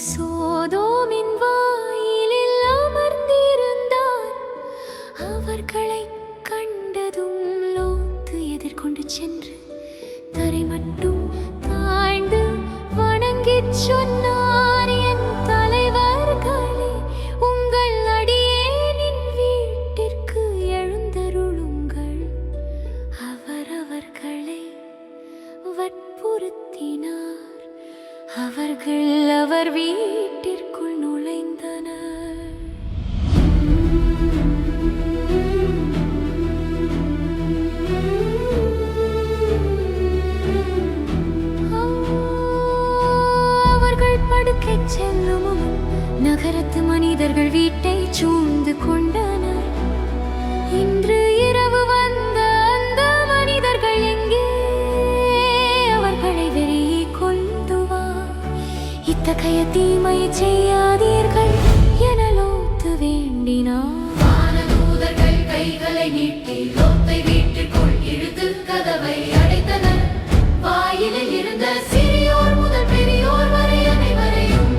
சோதோமின் வாயிலில் அமர்ந்திருந்தார். அவர்களைக் கண்டதும் லோத்து எதிர்கொண்டு சென்று தரை மட்டும் தாழ்ந்து வணங்கிச் சொன்னார், என் தலைவர்களே, உங்கள் அடியேனின் வீட்டிற்கு எழுந்தருளுங்கள். அவர்களை வற்புறுத்தினார். அவர்கள் அவர் வீட்டிற்குள் நுழைந்தனர். அவர்கள் படுக்கை செல்லும் நகரத்து மனிதர்கள் வீட்டை சூழ்ந்து கொண்டனர். இன்று இரவு வந்த அந்த மனிதர்கள் எங்கே? அவர்களை வெறியே கொண்டு வா. இத்தகைய தீமை செய்யாதீர்கள் என லோத்து வேண்டினார். வானதூதர்கள் கைகளை நீட்டி லோத்தை வீட்டிற்குள் இழுத்து கதவை அடைத்தனர். வாயிலில் இருந்த சிறியோர் முதல் பெரியோர் வரை அனைவரையும்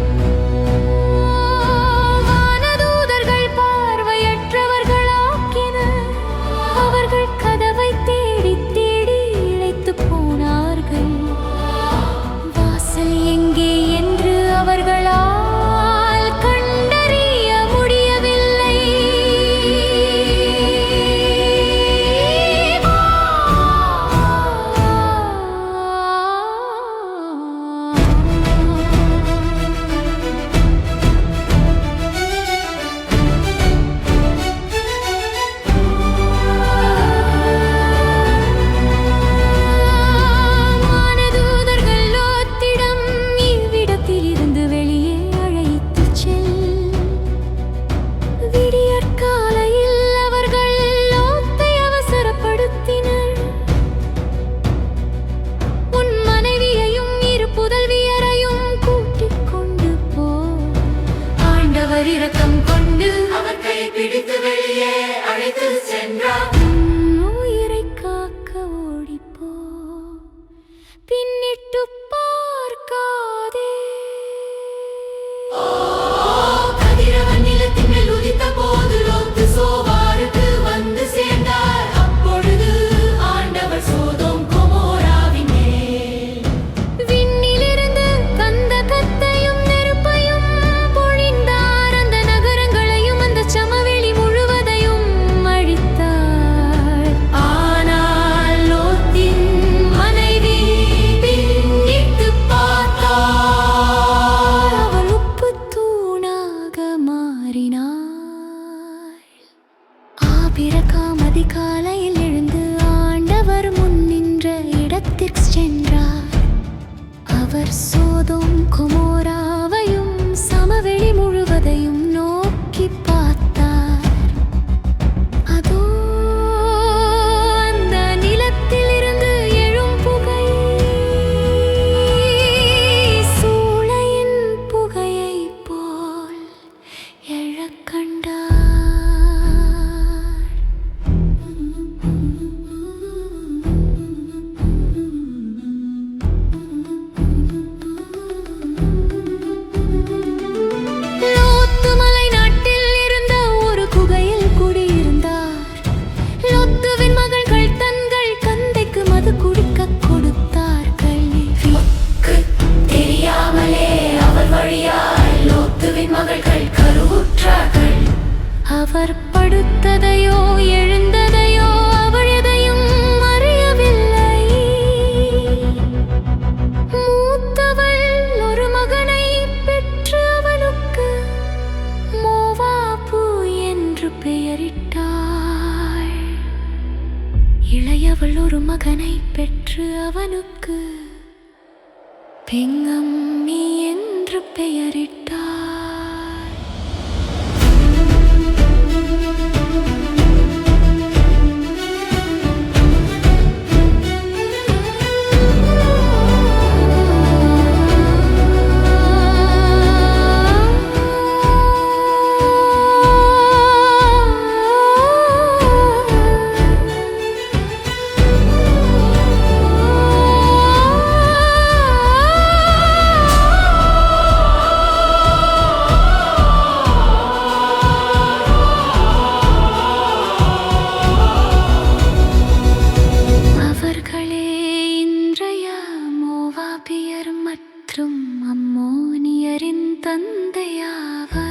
வானதூதர்கள் பார்வையற்றவர்களாக்கினர். அவர்கள் கதவை தேடி தேடி இளைத்து போனார்கள். வாசல் எங்கே என்று அவர்களால் கண்டறிய முடியவில்லை. வானதூதர்கள் லோத்திடம், இவ்விடத்தில் இருந்து வெளியே அழைத்துச் செல். விடியற்காலையில் அவர்கள் லோத்தை அவசரப்படுத்தினர். உன் மனைவியையும் இரு புதல்வியரையும் கூட்டிக் கொண்டு போ. ஆண்டவர் இரக்கம் கொண்டு அவர் கையை பிடித்து வெளியே அழைத்து சென்றார். உயிரை காக்க ஓடிப்போ, பின்னிட்டு பார்க்காதே. கதிரவன் நிலத்தின் மேல் உதித்த போது லோத்து சோவாருக்கு வந்து சேர்ந்தார். அப்பொழுது ஆண்டவர் சோதோம் கொமோராவின் மேல் விண்ணிலிருந்து கந்தகத்தையும் நெருப்பையும் பொழிந்தார். அந்த நகரங்களையும் அந்த சமவெளி முழுவதையும் அழித்தார். ஆனால் லோத்தின் மனைவி பின்னிட்டு பார்த்தார். அவள் உப்புத் தூணாக மாறினாள். ஆபிரகாம் அதிகாலையில் எழுந்து ஆண்டவர் முன் நின்ற இடத்திற்கு சென்றார். அவர் சோதோம் கொமோராவையும் சமவெளி முழுவதையும் நோக்கி பார்த்தார். அதோ அந்த நிலத்தில் இருந்து எழும் புகை சூளையின் புகையைப் போல் எழக் கண்டார். லோத்து மலை நாட்டில் இருந்த ஒரு குகையில் குடியிருந்தார். லோத்துவின் மகள்கள் தங்கள் தந்தைக்கு மது குடிக்கக் கொடுத்தார்கள். தெரியாமலே அவர் வழியாய் லோத்துவின் மகள்கள் கருவுற்றார்கள். அவர் படுத்ததையோ எழுந்ததையோ அவள் எதையும் அறியவில்லை. மூத்தவள் ஒரு மகனை பெற்று அவனுக்கு மோவாபு என்று பெயரிட்டாள். இளையவள் ஒரு மகனை பெற்று அவனுக்கு பெங்கம்மி என்று பெயரிட்டாள். அம்மோனியரின் தந்தையாவர்.